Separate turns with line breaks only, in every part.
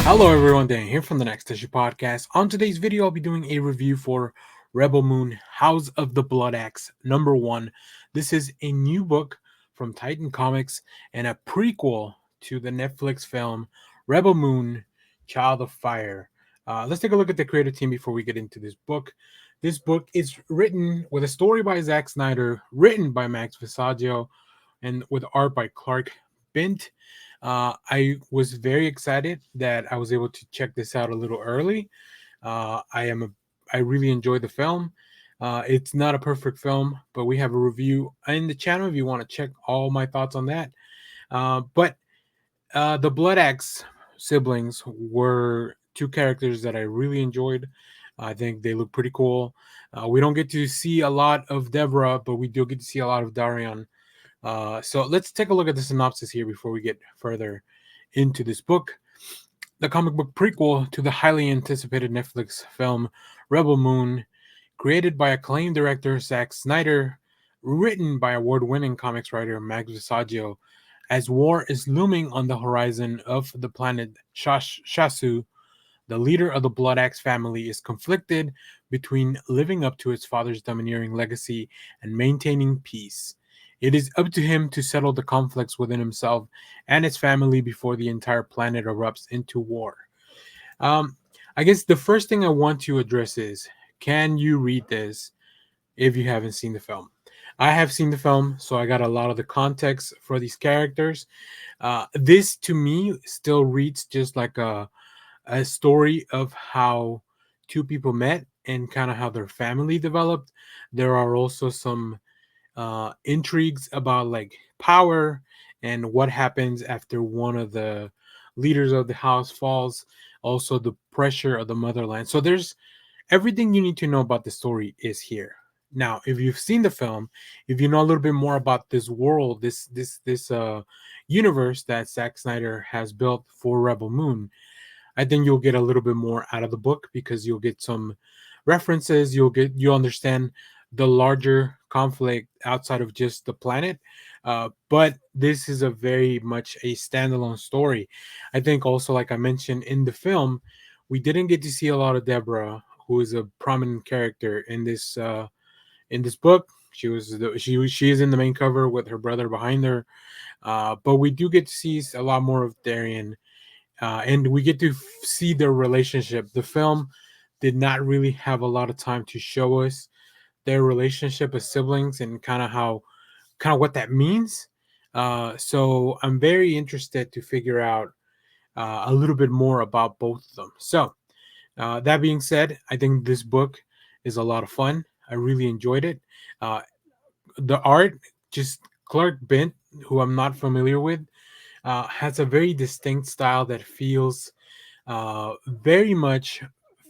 Hello everyone, Dan here from the Next Issue Podcast. On today's video, I'll be doing a review for Rebel Moon, House of the Bloodaxe, #1. This is a new book from TitanComics and a prequel to the Netflix film Rebel Moon, Child of Fire. Let's take a look at the creative team before we get into this book. This book is written with a story by Zack Snyder, written by Max Visaggio, and with art by Clark Bent. I was very excited that I was able to check this out a little early. I really enjoyed the film. It's not a perfect film, but we have a review in the channel if you want to check all my thoughts on that. But the Bloodaxe siblings were two characters that I really enjoyed. I think they look pretty cool. We don't get to see a lot of Deborah, but we do get to see a lot of Darian. So let's take a look at the synopsis here before we get further into this book. The comic book prequel to the highly anticipated Netflix film Rebel Moon, created by acclaimed director Zack Snyder, written by award-winning comics writer Max Visaggio. As war is looming on the horizon of the planet Shasu, the leader of the Bloodaxe family is conflicted between living up to his father's domineering legacy and maintaining peace. It is up to him to settle the conflicts within himself and his family before the entire planet erupts into war. Um, I guess the first thing I want to address is, can you read this if you haven't seen the film? I have seen the film, so I got a lot of the context for these characters. This to me still reads just like a story of how two people met and kind of how their family developed. There are also some intrigues about like power and what happens after one of the leaders of the house falls. Also, the pressure of the motherland. So there's everything you need to know about the story is here. Now, if you've seen the film, if you know a little bit more about this world, this universe that Zack Snyder has built for Rebel Moon, I think you'll get a little bit more out of the book because you'll get some references. You'll understand the larger conflict outside of just the planet. But this is a very much a standalone story. I think also, like I mentioned in the film, we didn't get to see a lot of Deborah, who is a prominent character in this book. She is in the main cover with her brother behind her. But we do get to see a lot more of Darian, and we get to see their relationship. The film did not really have a lot of time to show us their relationship as siblings and kind of what that means. So I'm very interested to figure out a little bit more about both of them. So that being said, I think this book is a lot of fun. I really enjoyed it. Uh, the art, just Clark Bent, who I'm not familiar with, has a very distinct style that feels very much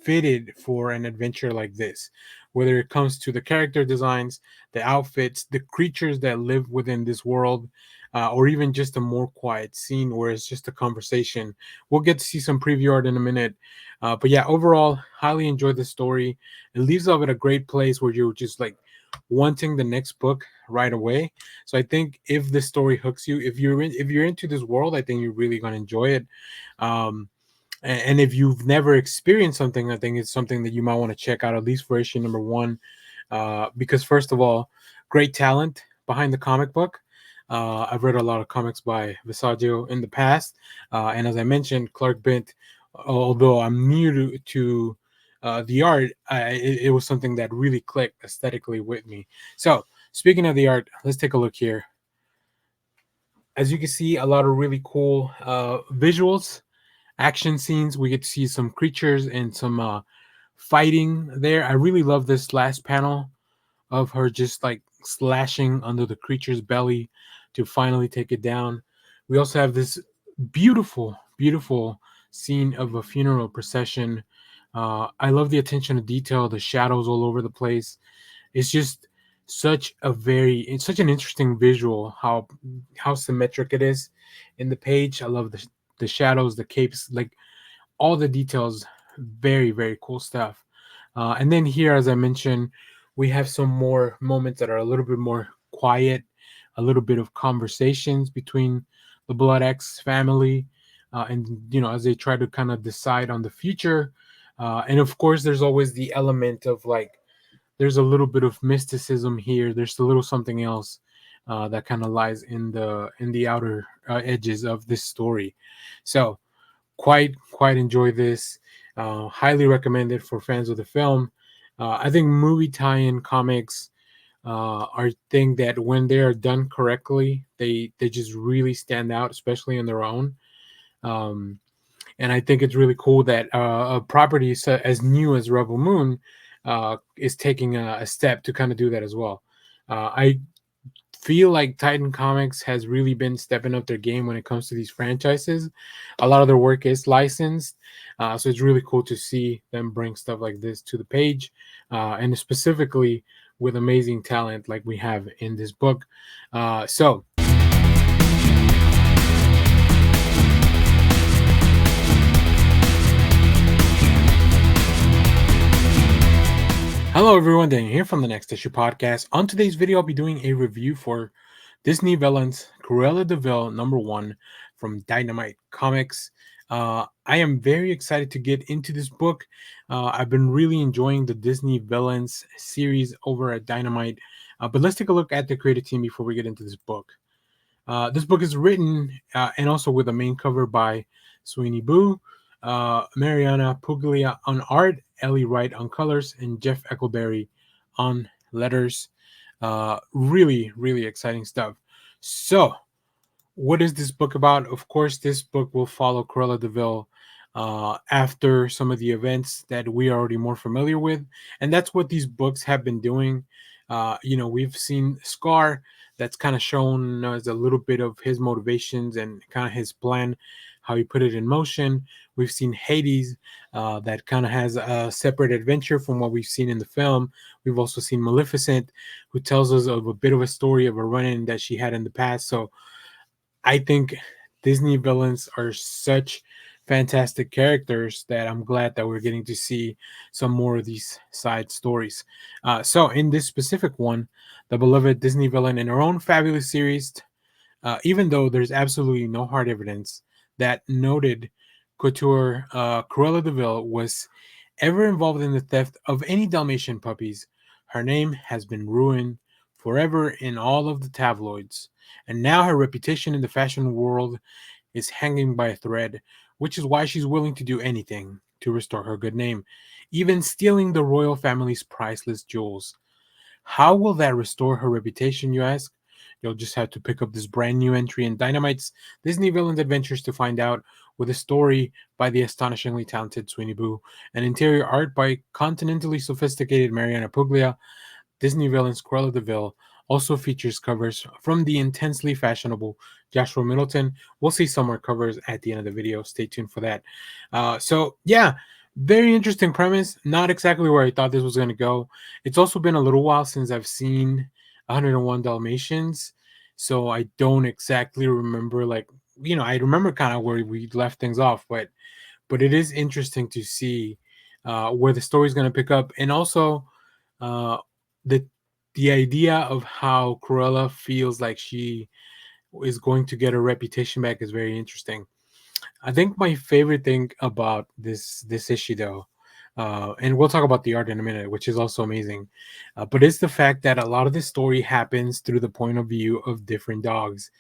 fitted for an adventure like this. Whether it comes to the character designs, the outfits, the creatures that live within this world, or even just a more quiet scene where it's just a conversation. We'll get to see some preview art in a minute. But yeah, overall, highly enjoyed the story. It leaves off at a great place where you're just like wanting the next book right away. So I think if the story hooks you, if you're into this world, I think you're really gonna enjoy it. And if you've never experienced something, I think it's something that you might want to check out, at least for issue #1, because first of all, great talent behind the comic book. I've read a lot of comics by Visaggio in the past, and as I mentioned, Clark Bent. Although I'm new to the art, it was something that really clicked aesthetically with me. So speaking of the art, let's take a look here. As you can see, a lot of really cool visuals, action scenes. We get to see some creatures and some fighting there. I really love this last panel of her just like slashing under the creature's belly to finally take it down. We also have this beautiful scene of a funeral procession. I love the attention to detail, the shadows all over the place. It's just it's such an interesting visual how symmetric it is in the page. I love the shadows, the capes, like all the details. Very cool stuff. And then here, as I mentioned, we have some more moments that are a little bit more quiet, a little bit of conversations between the Bloodaxe family. and as they try to kind of decide on the future. And of course, there's always the element of like there's a little bit of mysticism here. There's a little something else that kind of lies in the outer edges of this story. So quite enjoy this. Highly recommended for fans of the film. I think movie tie-in comics are thing that when they are done correctly, they just really stand out, especially on their own. Um, and I think it's really cool that a property as new as Rebel Moon is taking a step to kind of do that as well. I feel like Titan Comics has really been stepping up their game when it comes to these franchises. A lot of their work is licensed, so it's really cool to see them bring stuff like this to the page, and specifically with amazing talent like we have in this book. So hello everyone, Daniel here from the Next Issue Podcast. On today's video, I'll be doing a review for Disney Villains Cruella de Vil #1 from Dynamite Comics. I am very excited to get into this book. I've been really enjoying the Disney Villains series over at Dynamite. But let's take a look at the creative team before we get into this book. This book is written and also with a main cover by Sweeney Boo, Mariana Puglia on art, Ellie Wright on colors, and Jeff Eckleberry on letters. Really, really exciting stuff. So, what is this book about? Of course, this book will follow Cruella de Vil after some of the events that we are already more familiar with, and that's what these books have been doing. We've seen Scar, that's kind of shown as a little bit of his motivations and kind of his plan, how he put it in motion. We've seen Hades, that kind of has a separate adventure from what we've seen in the film. We've also seen Maleficent, who tells us of a bit of a story of a run-in that she had in the past. So I think Disney villains are such fantastic characters that I'm glad that we're getting to see some more of these side stories. So in this specific one, the beloved Disney villain in her own fabulous series, even though there's absolutely no hard evidence that noted couture Cruella de Vil was ever involved in the theft of any Dalmatian puppies, her name has been ruined forever in all of the tabloids, and now her reputation in the fashion world is hanging by a thread, which is why she's willing to do anything to restore her good name, even stealing the royal family's priceless jewels. How will that restore her reputation, you ask? You'll just have to pick up this brand new entry in Dynamite's Disney Villains Adventures to find out, with a story by the astonishingly talented Sweeney Boo and interior art by continentally sophisticated Mariana Puglia. Disney Villains Cruella de Vil also features covers from the intensely fashionable Joshua Middleton. We'll see some more covers at the end of the video. Stay tuned for that. Yeah, very interesting premise. Not exactly where I thought this was going to go. It's also been a little while since I've seen 101 Dalmatians, so I don't exactly remember. I remember kind of where we left things off, but it is interesting to see where the story is going to pick up, and also uh, the the idea of how Cruella feels like she is going to get her reputation back is very interesting. I think my favorite thing about this issue, though, and we'll talk about the art in a minute, which is also amazing, but it's the fact that a lot of the story happens through the point of view of different dogs.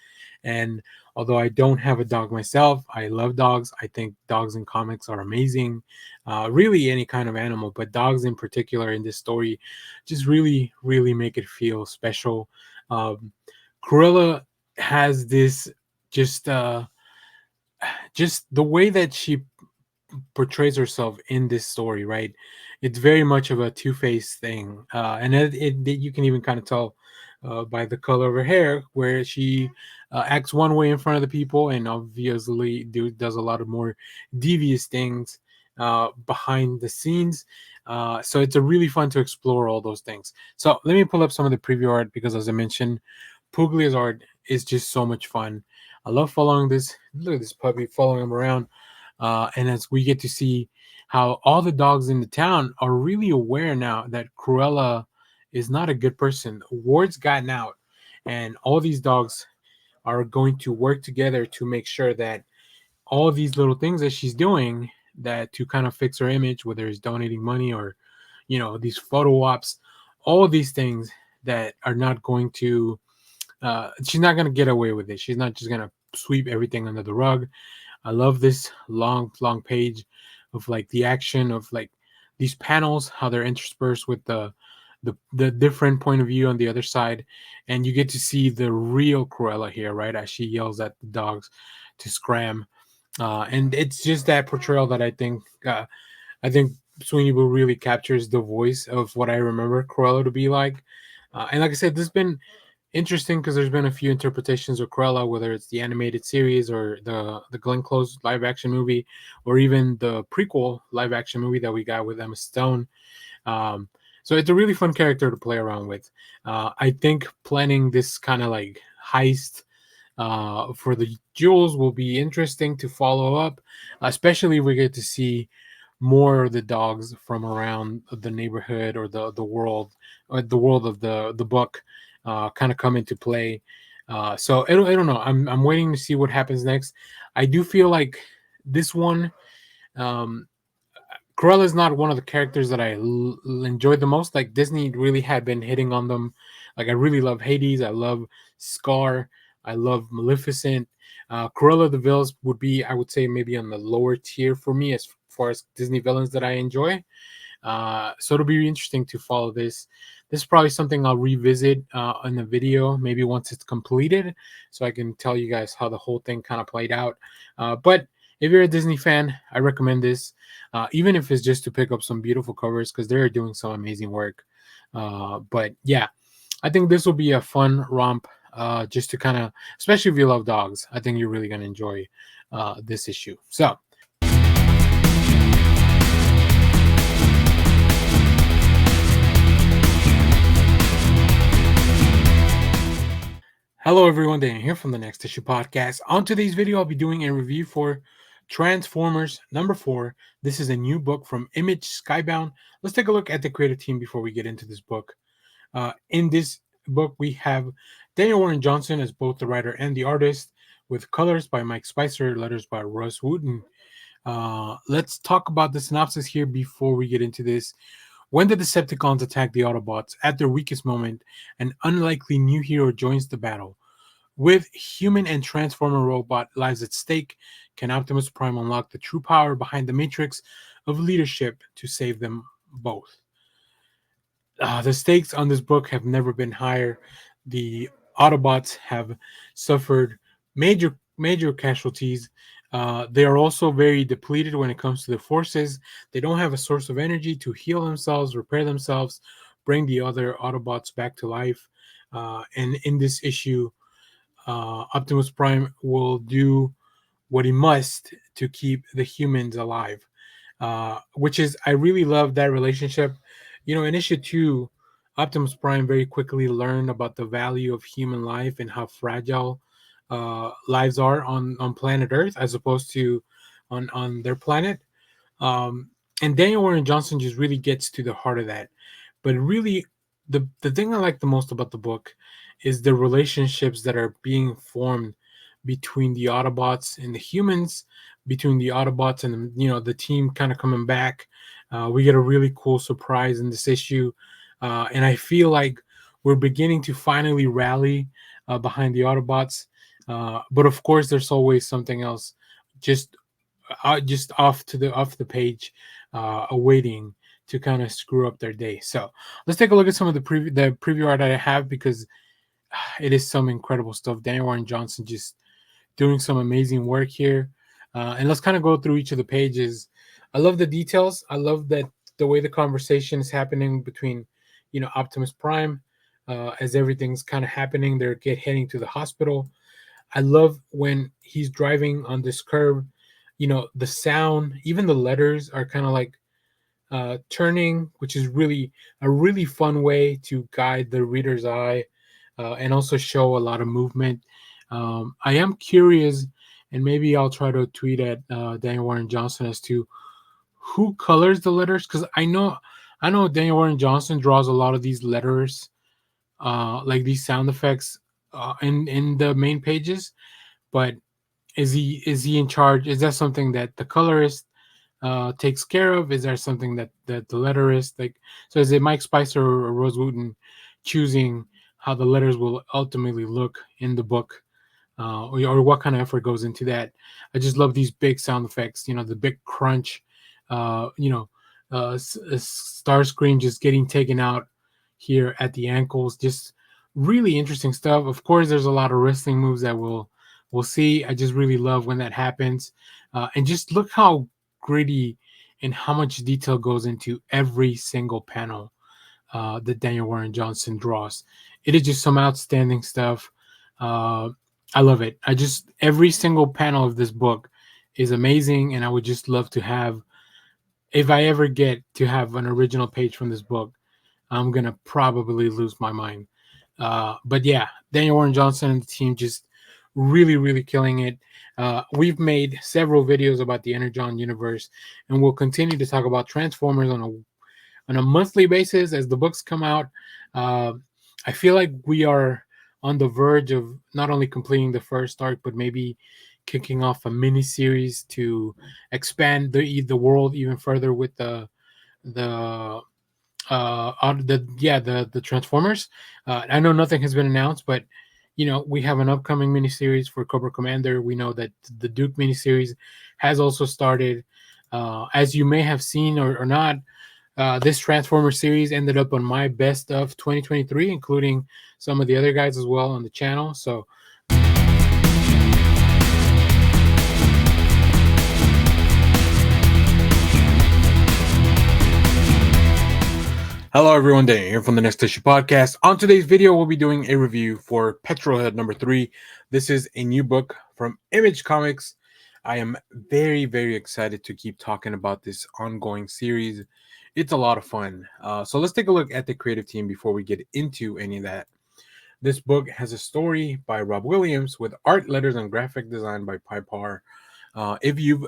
And although I don't have a dog myself, I love dogs. I think dogs in comics are amazing. Really, any kind of animal, but dogs in particular in this story just really, really make it feel special. Um, Cruella has this just just the way that she portrays herself in this story, right? It's very much of a two-faced thing, and you can even kind of tell by the color of her hair, where she acts one way in front of the people, and obviously does a lot of more devious things behind the scenes. So it's a really fun to explore all those things. So let me pull up some of the preview art because, as I mentioned, Puglia's art is just so much fun. I love following this. Look at this puppy, following him around. And as we get to see how all the dogs in the town are really aware now that Cruella is not a good person. Word's gotten out, and all these dogs are going to work together to make sure that all these little things that she's doing that to kind of fix her image, whether it's donating money or, these photo ops, all of these things that are not going to, she's not going to get away with it. She's not just going to sweep everything under the rug. I love this long, long page of like the action of like these panels, how they're interspersed with the different point of view on the other side, and you get to see the real Cruella here, right? As she yells at the dogs to scram, and it's just that portrayal that I think Sweeney Boo really captures the voice of what I remember Cruella to be like. And like I said, this has been interesting because there's been a few interpretations of Cruella, whether it's the animated series or the Glenn Close live action movie, or even the prequel live action movie that we got with Emma Stone. Um, so it's a really fun character to play around with. I think planning this kind of like heist for the jewels will be interesting to follow up, especially if we get to see more of the dogs from around the neighborhood or the world, or the world of the book, kind of come into play. So I don't know. I'm waiting to see what happens next. I do feel like this one. Um, Cruella is not one of the characters that I enjoyed the most. Like Disney really had been hitting on them. Like I really love Hades. I love Scar. I love Maleficent. Cruella the villains would be, I would say, maybe on the lower tier for me as far as Disney villains that I enjoy. So it'll be interesting to follow this. This is probably something I'll revisit in the video, maybe once it's completed, so I can tell you guys how the whole thing kind of played out. But if you're a Disney fan, I recommend this, even if it's just to pick up some beautiful covers because they're doing some amazing work. But yeah, I think this will be a fun romp, just to kind of, especially if you love dogs. I think you're really going to enjoy this issue. So hello, everyone. Dan here from the Next Issue Podcast. On today's video, I'll be doing a review for Transformers #4. This is a new book from Image Skybound. Let's take a look at the creative team before we get into this book. In this book, we have Daniel Warren Johnson as both the writer and the artist, with colors by Mike Spicer, letters by Russ Wooten. Let's talk about the synopsis here before we get into this. When the Decepticons attack the Autobots at their weakest moment, an unlikely new hero joins the battle. With human and Transformer robot lives at stake, can Optimus Prime unlock the true power behind the matrix of leadership to save them both? The stakes on this book have never been higher. The Autobots have suffered major casualties. They are also very depleted when it comes to the forces. They don't have a source of energy to heal themselves, repair themselves, bring the other Autobots back to life. And in this issue, Optimus Prime will do what he must to keep the humans alive. Which is, I really love that relationship. In issue 2, Optimus Prime very quickly learned about the value of human life and how fragile lives are on planet Earth as opposed to on their planet. And Daniel Warren Johnson just really gets to the heart of that. But really, the thing I like the most about the book is the relationships that are being formed between the Autobots and the humans, between the Autobots and the team kind of coming back. We get a really cool surprise in this issue, and I feel like we're beginning to finally rally behind the Autobots. But of course, there's always something else, just off the page, awaiting to kind of screw up their day. So let's take a look at some of the preview art that I have, because it is some incredible stuff. Daniel Warren Johnson just doing some amazing work here. And let's kind of go through each of the pages. I love the details. I love that the way the conversation is happening between, Optimus Prime, as everything's kind of happening. They're heading to the hospital. I love when he's driving on this curve. The sound, even the letters are kind of like turning, which is really a really fun way to guide the reader's eye, and also show a lot of movement. I am curious, and maybe I'll try to tweet at Daniel Warren Johnson as to who colors the letters, because I know Daniel Warren Johnson draws a lot of these letters, like these sound effects, in the main pages, but is he in charge? Is that something that the colorist takes care of? Is there something that the letterist like? So is it Mike Spicer or Rose Wooten choosing how the letters will ultimately look in the book? Or what kind of effort goes into that? I just love these big sound effects. The big crunch. Uh, you know, Starscream just getting taken out here at the ankles. Just really interesting stuff. Of course, there's a lot of wrestling moves that we'll see. I just really love when that happens, and just look how gritty and how much detail goes into every single panel that Daniel Warren Johnson draws. It is just some outstanding stuff. Uh, I love it. I just every single panel of this book is amazing, and I would just love to have, if I ever get to have an original page from this book, I'm gonna probably lose my mind. But yeah, Daniel Warren Johnson and the team just really, really killing it. We've made several videos about the Energon universe, and we'll continue to talk about Transformers on a monthly basis as the books come out. Uh, I feel like we are on the verge of not only completing the first arc, but maybe kicking off a mini series to expand the world even further with the the Transformers. I know nothing has been announced, but we have an upcoming miniseries for Cobra Commander. We know that the Duke miniseries has also started. As you may have seen or not, this Transformer series ended up on my best of 2023, including some of the other guys as well on the channel. So hello, everyone. Daniel here from the Next Issue Podcast. On today's video, we'll be doing a review for Petrol number 3. This is a new book from ImageComics. I am very, very excited to keep talking about this ongoing series. It's a lot of fun. So let's take a look at the creative team before we get into any of that. This book has a story by Rob Williams with art, letters, and graphic design by Piper. If you've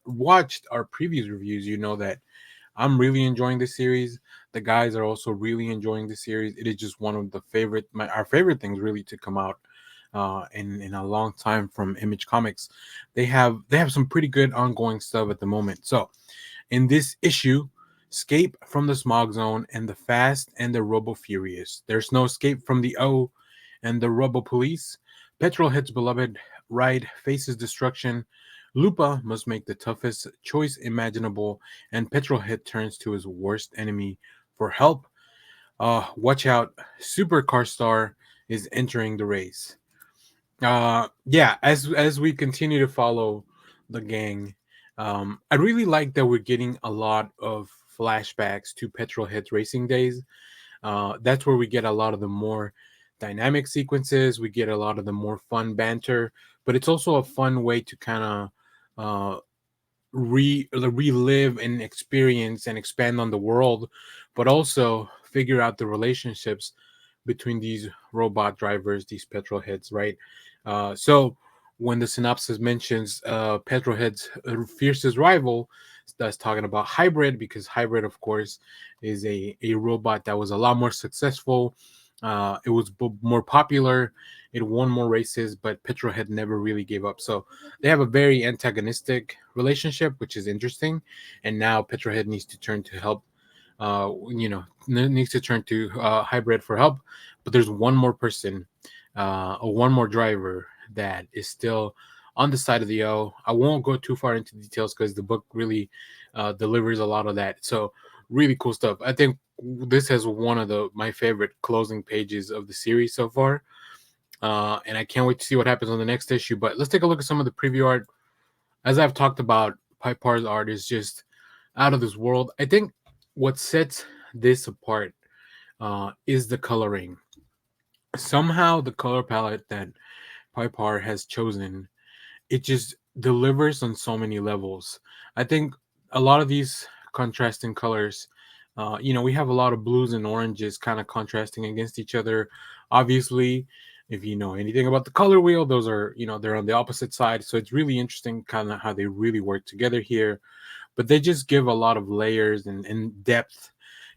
watched our previous reviews, you know that I'm really enjoying this series. The guys are also really enjoying the series. It is just one of our favorite things really to come out in a long time from ImageComics. They have some pretty good ongoing stuff at the moment. So in this issue, escape from the smog zone and the fast and the robo furious. There's no escape from the O and the robo police. Petrolhead's beloved ride faces destruction. Lupa must make the toughest choice imaginable, and Petrolhead turns to his worst enemy for help. Watch out, Supercar Star is entering the race. Yeah, as we continue to follow the gang, I really like that we're getting a lot of flashbacks to Petrolhead's racing days. That's where we get a lot of the more dynamic sequences. We get a lot of the more fun banter, but it's also a fun way to kind of relive and experience and expand on the world, but also figure out the relationships between these robot drivers, these Petrolheads, right? So when the synopsis mentions Petrolhead's fiercest rival, that's talking about Hybrid, because Hybrid, of course, is a robot that was a lot more successful. It was more popular. It won more races, but Petrolhead never really gave up. So they have a very antagonistic relationship, which is interesting. And now Petrolhead needs to turn to help. Needs to turn to Hybrid for help. But there's one more person, or one more driver that is still on the side of the O. I won't go too far into details because the book really delivers a lot of that. So really cool stuff. I think this has one of my favorite closing pages of the series so far. And I can't wait to see what happens on the next issue. But let's take a look at some of the preview art. As I've talked about, Piper's art is just out of this world. I think what sets this apart is the coloring. Somehow the color palette that Piper has chosen, it just delivers on so many levels. I think a lot of these contrasting colors, we have a lot of blues and oranges kind of contrasting against each other. Obviously, if you know anything about the color wheel, those are, they're on the opposite side. So it's really interesting kind of how they really work together here. But they just give a lot of layers and depth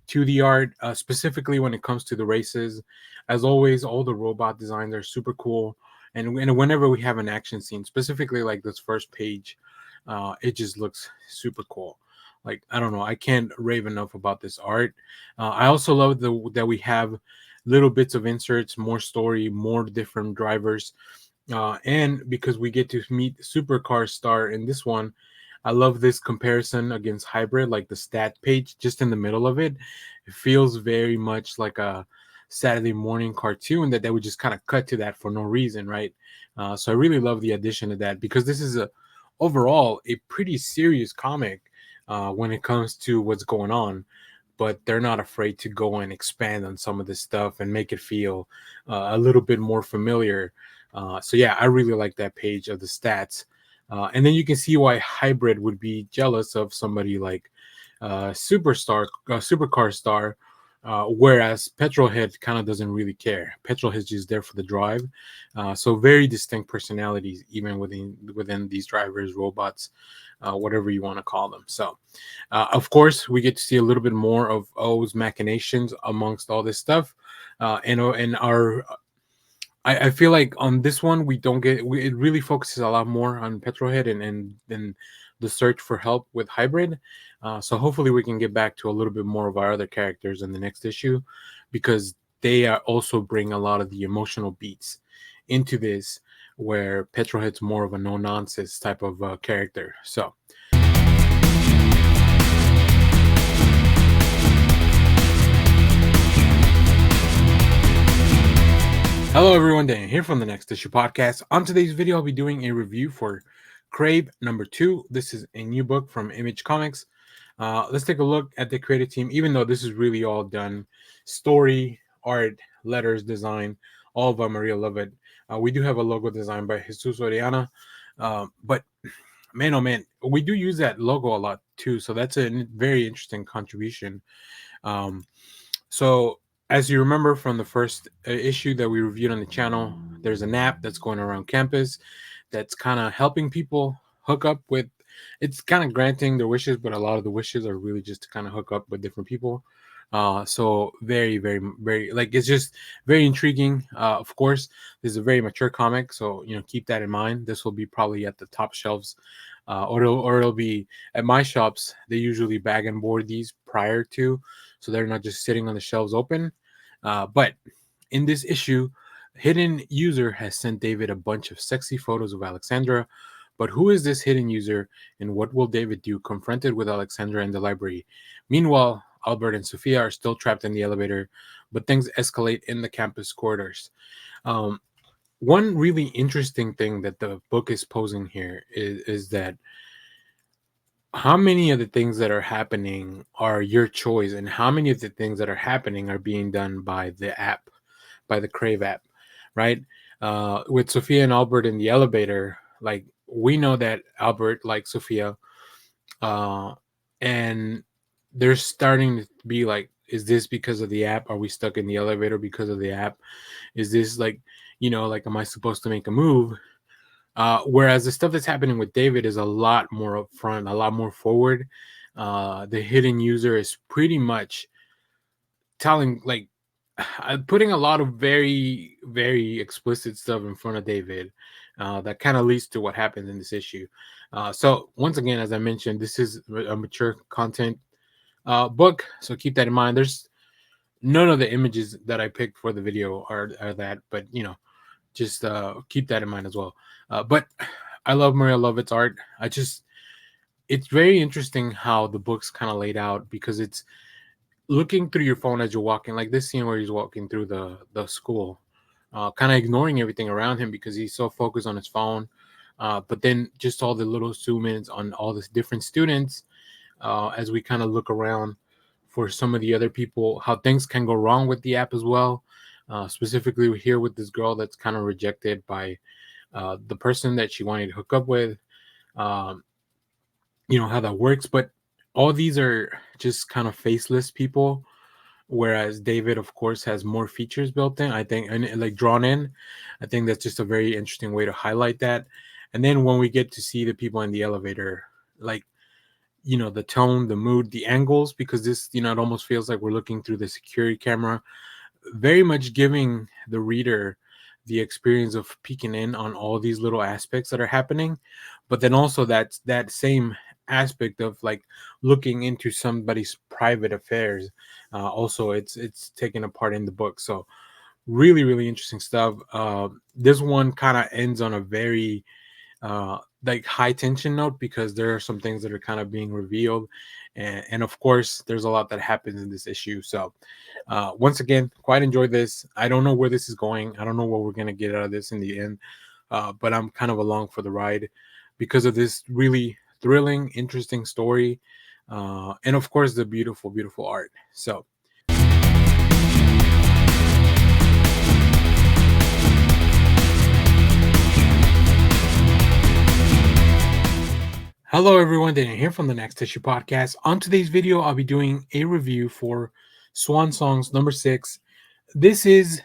to the art, specifically when it comes to the races. As always, all the robot designs are super cool. and whenever we have an action scene, specifically like this first page, it just looks super cool. Like, I don't know, I can't rave enough about this art. I also love that we have little bits of inserts, more story, more different drivers, and because we get to meet Supercar Star in this one. I love this comparison against Hybrid, like the stat page just in the middle of it. It feels very much like a Saturday morning cartoon that they would just kind of cut to that for no reason, right? So I really love the addition of that, because this is a overall a pretty serious comic when it comes to what's going on, but they're not afraid to go and expand on some of this stuff and make it feel a little bit more familiar. So yeah, I really like that page of the stats. And then you can see why Hybrid would be jealous of somebody like Supercar Star, whereas Petrolhead kind of doesn't really care. Petrolhead's just there for the drive. So very distinct personalities, even within these drivers, robots, whatever you want to call them. So, of course, we get to see a little bit more of O's machinations amongst all this stuff, and our. I feel like on this one we don't get. It really focuses a lot more on Petrolhead and then the search for help with Hybrid. So hopefully we can get back to a little bit more of our other characters in the next issue, because they are also bring a lot of the emotional beats into this, where Petrolhead's more of a no nonsense type of character. So. Hello everyone, Dan here from the Next Issue Podcast. On today's video, I'll be doing a review for Crave #2. This is a new book from ImageComics. Let's take a look at the creative team, even though this is really all done. Story, art, letters, design, all by Maria Lovett. We do have a logo design by Jesus Oriana. But man, oh man, we do use that logo a lot too. So that's a very interesting contribution. So as you remember from the first issue that we reviewed on the channel, there's an app that's going around campus that's kind of helping people hook up with, it's kind of granting their wishes, but a lot of the wishes are really just to kind of hook up with different people. So very, very, very, like, it's just very intriguing. Of course, this is a very mature comic, so keep that in mind. This will be probably at the top shelves, or it'll be at my shops. They usually bag and board these prior to, so they're not just sitting on the shelves open. But in this issue, Hidden User has sent David a bunch of sexy photos of Alexandra. But who is this hidden user, and what will David do confronted with Alexandra in the library? Meanwhile, Albert and Sophia are still trapped in the elevator, but things escalate in the campus corridors. One really interesting thing that the book is posing here is that how many of the things that are happening are your choice, and how many of the things that are happening are being done by the app, by the Crave app, right? With Sophia and Albert in the elevator, like, we know that Albert likes Sophia, and they're starting to be like, is this because of the app? Are we stuck in the elevator because of the app? Is this like, like, am I supposed to make a move? Whereas the stuff that's happening with David is a lot more upfront, a lot more forward. The hidden user is pretty much telling, like, putting a lot of very, very explicit stuff in front of David that kind of leads to what happens in this issue. So once again, as I mentioned, this is a mature content book, so keep that in mind. There's none of the images that I picked for the video are that, but just keep that in mind as well. But I love Maria Lovett's art. It's very interesting how the book's kind of laid out, because it's looking through your phone as you're walking, like this scene where he's walking through the school, kind of ignoring everything around him because he's so focused on his phone. But then just all the little zoom ins on all the different students, as we kind of look around for some of the other people, how things can go wrong with the app as well. Specifically here with this girl that's kind of rejected by the person that she wanted to hook up with. How that works, but all these are just kind of faceless people, whereas David, of course, has more features built in, I think, and like drawn in. I think that's just a very interesting way to highlight that. And then when we get to see the people in the elevator, like, the tone, the mood, the angles, because this, it almost feels like we're looking through the security camera, very much giving the reader the experience of peeking in on all these little aspects that are happening, but then also that same aspect of like looking into somebody's private affairs. Also, it's taken apart in the book. So really, really interesting stuff. This one kind of ends on a very like high tension note because there are some things that are kind of being revealed, and of course there's a lot that happens in this issue. So once again, quite enjoyed this. I don't know where this is going. I don't know what we're gonna get out of this in the end, but I'm kind of along for the ride because of this really thrilling, interesting story, and of course the beautiful, beautiful art. So hello, everyone. Daniel here from the Next Issue Podcast. On today's video, I'll be doing a review for Swan Songs number 6. This is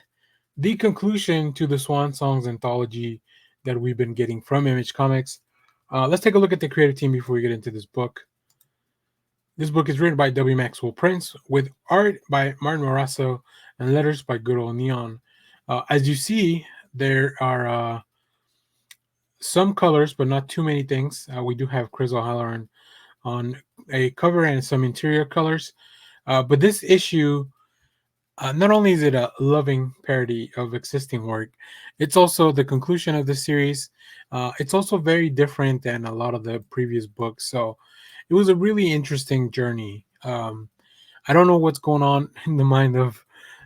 the conclusion to the Swan Songs anthology that we've been getting from ImageComics. Let's take a look at the creative team before we get into this book. This book is written by W. Maxwell Prince with art by Martin Morasso and letters by Good Old Neon. As you see, there are some colors, but not too many things. We do have Chris O'Halloran on a cover and some interior colors. But this issue, not only is it a loving parody of existing work, it's also the conclusion of the series. It's also very different than a lot of the previous books. So it was a really interesting journey. I don't know what's going on in the mind of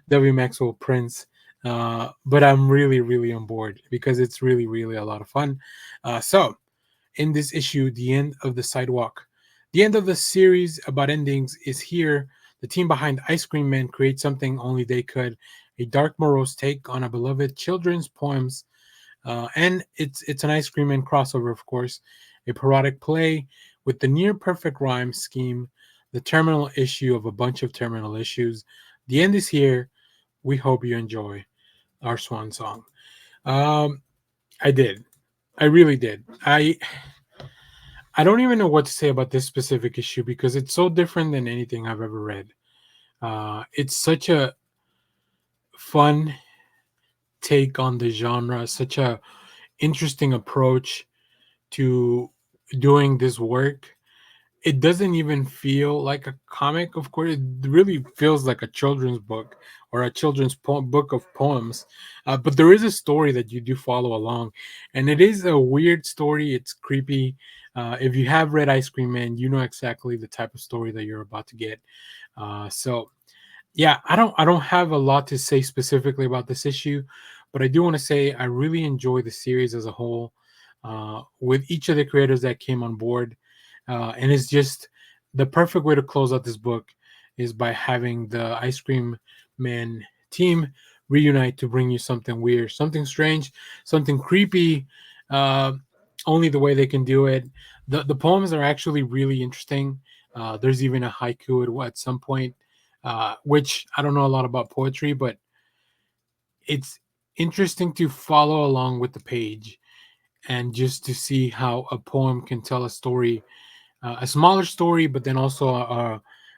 W. Maxwell Prince, but I'm really, really on board because it's really, really a lot of fun. So in this issue, The End of the Sidewalk. The end of the series about endings is here. The team behind Ice Cream Man creates something only they could, a dark, morose take on a beloved children's poems. And it's an Ice Cream Man crossover, of course, a parodic play with the near-perfect rhyme scheme, the terminal issue of a bunch of terminal issues. The end is here. We hope you enjoy our swan song. I did. I really did. I don't even know what to say about this specific issue because it's so different than anything I've ever read. It's such a fun take on the genre, such a interesting approach to doing this work. It doesn't even feel like a comic, of course. It really feels like a children's book or a children's book of poems. But there is a story that you do follow along, and it is a weird story. It's creepy. If you have read Ice Cream Man, you know exactly the type of story that you're about to get. So yeah, I don't have a lot to say specifically about this issue, but I do want to say I really enjoy the series as a whole, with each of the creators that came on board, and it's just the perfect way to close out this book is by having the Ice Cream Man team reunite to bring you something weird, something strange, something creepy. Uh, Only the way they can do it. The poems are actually really interesting. There's even a haiku at some point, which I don't know a lot about poetry, but it's interesting to follow along with the page and just to see how a poem can tell a story, a smaller story, but then also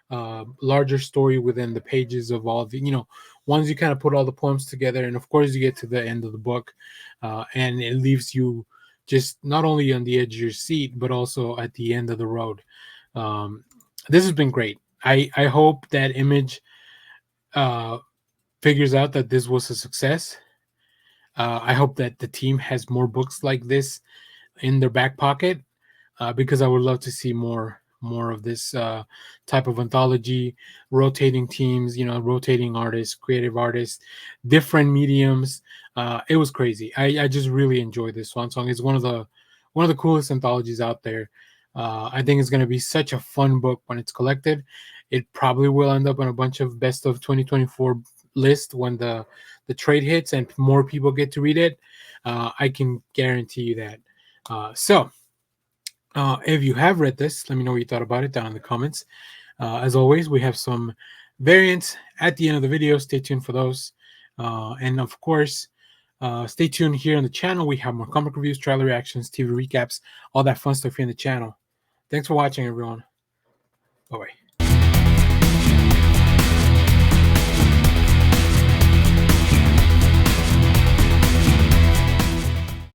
a larger story within the pages of all the, once you kind of put all the poems together, and of course you get to the end of the book, and it leaves you just not only on the edge of your seat, but also at the end of the road. Um, this has been great. I hope that Image uh, figures out that this was a success. I hope that the team has more books like this in their back pocket, because I would love to see more of this type of anthology, rotating teams, rotating artists, creative artists, different mediums. It was crazy. I just really enjoyed this Swan Song. It's one of the coolest anthologies out there. I think it's going to be such a fun book when it's collected. It probably will end up on a bunch of best of 2024 list when the trade hits and more people get to read it. I can guarantee you that. If you have read this, let me know what you thought about it down in the comments. As always, we have some variants at the end of the video. Stay tuned for those. And of course, stay tuned here on the channel. We have more comic reviews, trailer reactions, TV recaps, all that fun stuff here in the channel. Thanks for watching, everyone. Bye-bye.